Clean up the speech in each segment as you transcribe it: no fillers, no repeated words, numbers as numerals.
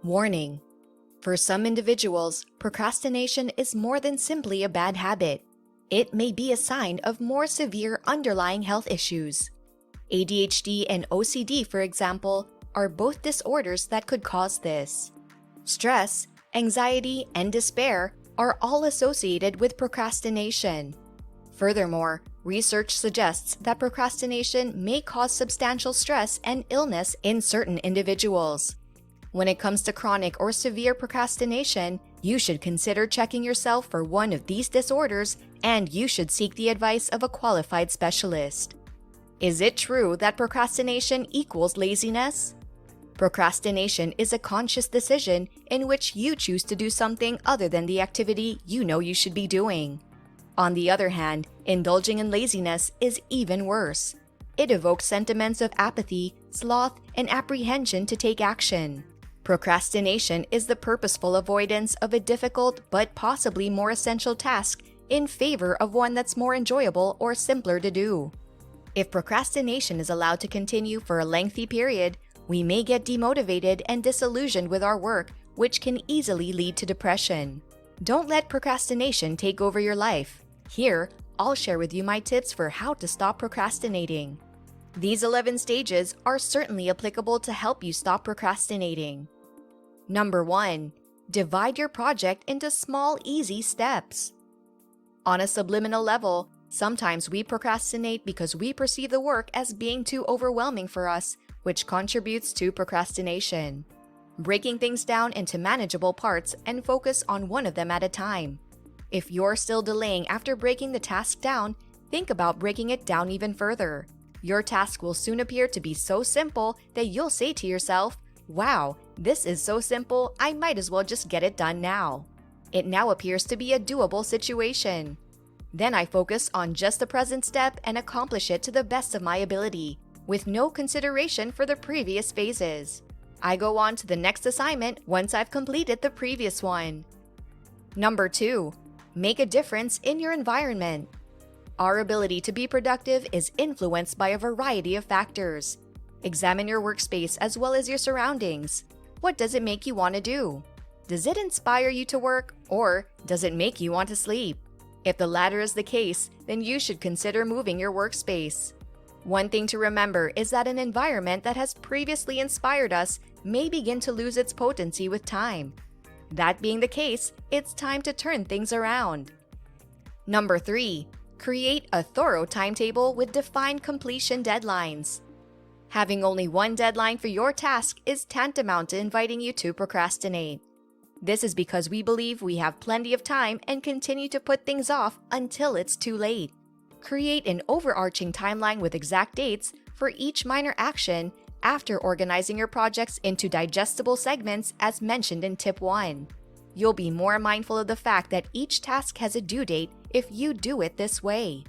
Warning: for some individuals, procrastination is more than simply a bad habit. It may be a sign of more severe underlying health issues. ADHD and OCD, for example, are both disorders that could cause this. Stress, anxiety, and despair are all associated with procrastination. Furthermore, research suggests that procrastination may cause substantial stress and illness in certain individuals. When it comes to chronic or severe procrastination, you should consider checking yourself for one of these disorders, and you should seek the advice of a qualified specialist. Is it true that procrastination equals laziness? Procrastination is a conscious decision in which you choose to do something other than the activity you know you should be doing. On the other hand, indulging in laziness is even worse. It evokes sentiments of apathy, sloth, and apprehension to take action. Procrastination is the purposeful avoidance of a difficult but possibly more essential task in favor of one that's more enjoyable or simpler to do. If procrastination is allowed to continue for a lengthy period, we may get demotivated and disillusioned with our work, which can easily lead to depression. Don't let procrastination take over your life. Here, I'll share with you my tips for how to stop procrastinating. These 11 stages are certainly applicable to help you stop procrastinating. Number 1. Divide your project into small, easy steps. On a subliminal level, sometimes we procrastinate because we perceive the work as being too overwhelming for us, which contributes to procrastination. Breaking things down into manageable parts and focus on one of them at a time. If you're still delaying after breaking the task down, think about breaking it down even further. Your task will soon appear to be so simple that you'll say to yourself, "Wow, this is so simple, I might as well just get it done now." It now appears to be a doable situation. Then I focus on just the present step and accomplish it to the best of my ability, with no consideration for the previous phases. I go on to the next assignment once I've completed the previous one. Number 2. Make a difference in your environment. Our ability to be productive is influenced by a variety of factors. Examine your workspace as well as your surroundings. What does it make you want to do? Does it inspire you to work, or does it make you want to sleep? If the latter is the case, then you should consider moving your workspace. One thing to remember is that an environment that has previously inspired us may begin to lose its potency with time. That being the case, it's time to turn things around. Number 3. Create a thorough timetable with defined completion deadlines. Having only one deadline for your task is tantamount to inviting you to procrastinate. This is because we believe we have plenty of time and continue to put things off until it's too late. Create an overarching timeline with exact dates for each minor action after organizing your projects into digestible segments as mentioned in Tip 1. You'll be more mindful of the fact that each task has a due date if you do it this way.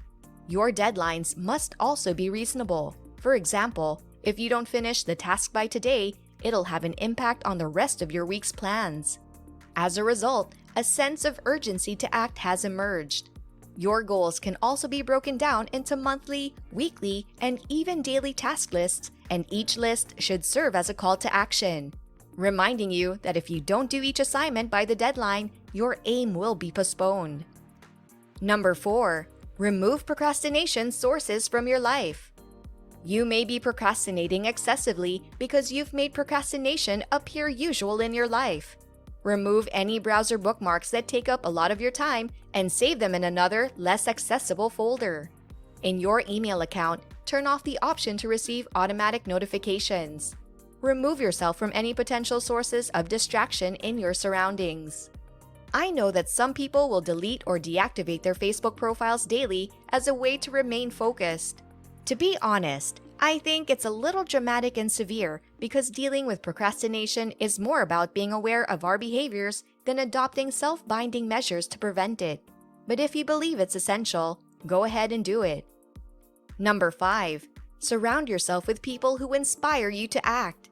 Your deadlines must also be reasonable. For example, if you don't finish the task by today, it'll have an impact on the rest of your week's plans. As a result, a sense of urgency to act has emerged. Your goals can also be broken down into monthly, weekly, and even daily task lists, and each list should serve as a call to action, reminding you that if you don't do each assignment by the deadline, your aim will be postponed. Number 4. Remove procrastination sources from your life. You may be procrastinating excessively because you've made procrastination appear usual in your life. Remove any browser bookmarks that take up a lot of your time and save them in another, less accessible folder. In your email account, turn off the option to receive automatic notifications. Remove yourself from any potential sources of distraction in your surroundings. I know that some people will delete or deactivate their Facebook profiles daily as a way to remain focused. To be honest, I think it's a little dramatic and severe because dealing with procrastination is more about being aware of our behaviors than adopting self-binding measures to prevent it. But if you believe it's essential, go ahead and do it. Number 5. Surround yourself with people who inspire you to act.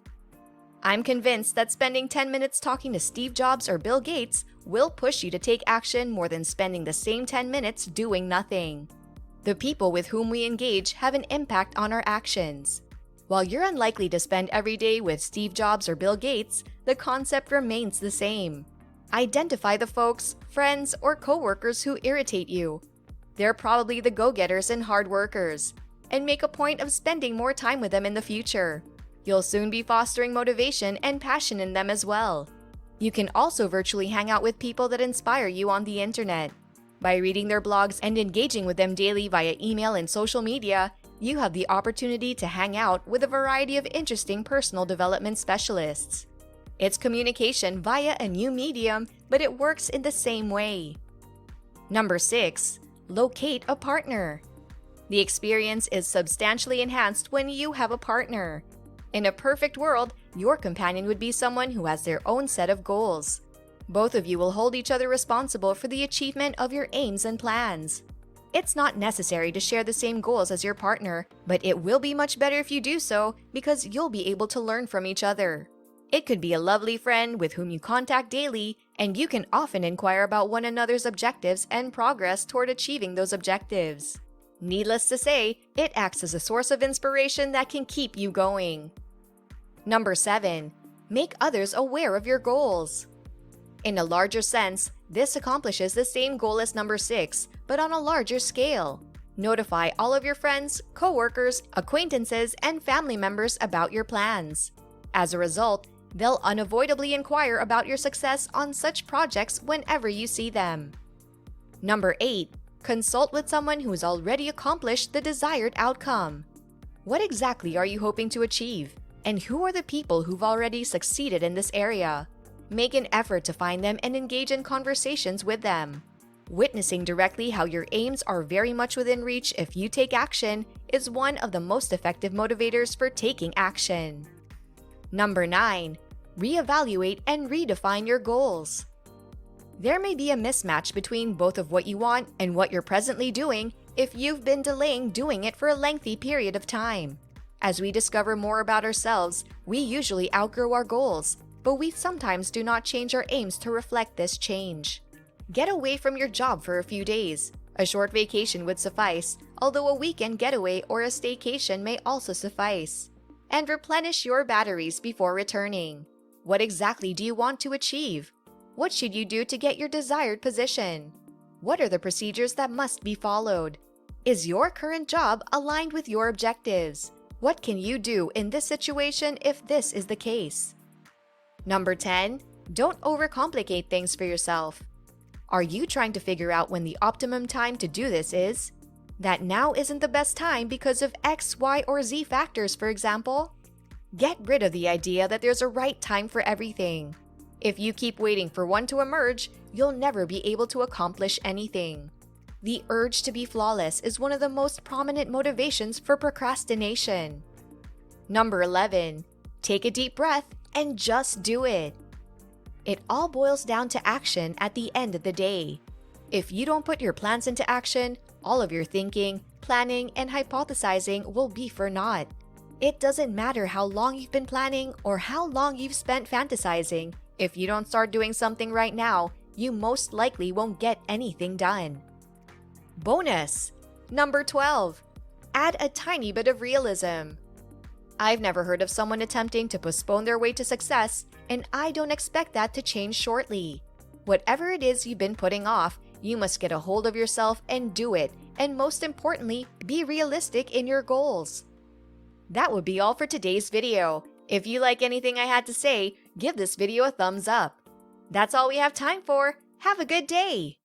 I'm convinced that spending 10 minutes talking to Steve Jobs or Bill Gates will push you to take action more than spending the same 10 minutes doing nothing. The people with whom we engage have an impact on our actions. While you're unlikely to spend every day with Steve Jobs or Bill Gates, the concept remains the same. Identify the folks, friends, or coworkers who irritate you. They're probably the go-getters and hard workers, and make a point of spending more time with them in the future. You'll soon be fostering motivation and passion in them as well. You can also virtually hang out with people that inspire you on the internet. By reading their blogs and engaging with them daily via email and social media, you have the opportunity to hang out with a variety of interesting personal development specialists. It's communication via a new medium, but it works in the same way. Number 6. Locate a partner. The experience is substantially enhanced when you have a partner. In a perfect world, your companion would be someone who has their own set of goals. Both of you will hold each other responsible for the achievement of your aims and plans. It's not necessary to share the same goals as your partner, but it will be much better if you do so because you'll be able to learn from each other. It could be a lovely friend with whom you contact daily, and you can often inquire about one another's objectives and progress toward achieving those objectives. Needless to say, it acts as a source of inspiration that can keep you going. Number 7. Make others aware of your goals. In a larger sense, this accomplishes the same goal as number 6, but on a larger scale. Notify all of your friends, coworkers, acquaintances, and family members about your plans. As a result, they'll unavoidably inquire about your success on such projects whenever you see them. Number 8. Consult with someone who has already accomplished the desired outcome. What exactly are you hoping to achieve? And who are the people who've already succeeded in this area? Make an effort to find them and engage in conversations with them. Witnessing directly how your aims are very much within reach if you take action is one of the most effective motivators for taking action. Number 9. Reevaluate and redefine your goals. There may be a mismatch between both of what you want and what you're presently doing if you've been delaying doing it for a lengthy period of time. As we discover more about ourselves, we usually outgrow our goals, but we sometimes do not change our aims to reflect this change. Get away from your job for a few days. A short vacation would suffice, although a weekend getaway or a staycation may also suffice. And replenish your batteries before returning. What exactly do you want to achieve? What should you do to get your desired position? What are the procedures that must be followed? Is your current job aligned with your objectives? What can you do in this situation if this is the case? Number 10. Don't overcomplicate things for yourself. Are you trying to figure out when the optimum time to do this is? That now isn't the best time because of X, Y, or Z factors, for example? Get rid of the idea that there's a right time for everything. If you keep waiting for one to emerge, you'll never be able to accomplish anything. The urge to be flawless is one of the most prominent motivations for procrastination. Number 11. Take a deep breath and just do it. It all boils down to action at the end of the day. If you don't put your plans into action, all of your thinking, planning, and hypothesizing will be for naught. It doesn't matter how long you've been planning or how long you've spent fantasizing. If you don't start doing something right now, you most likely won't get anything done. Bonus! Number 12. Add a tiny bit of realism. I've never heard of someone attempting to postpone their way to success, and I don't expect that to change shortly. Whatever it is you've been putting off, you must get a hold of yourself and do it, and most importantly, be realistic in your goals. That would be all for today's video. If you like anything I had to say, give this video a thumbs up. That's all we have time for. Have a good day!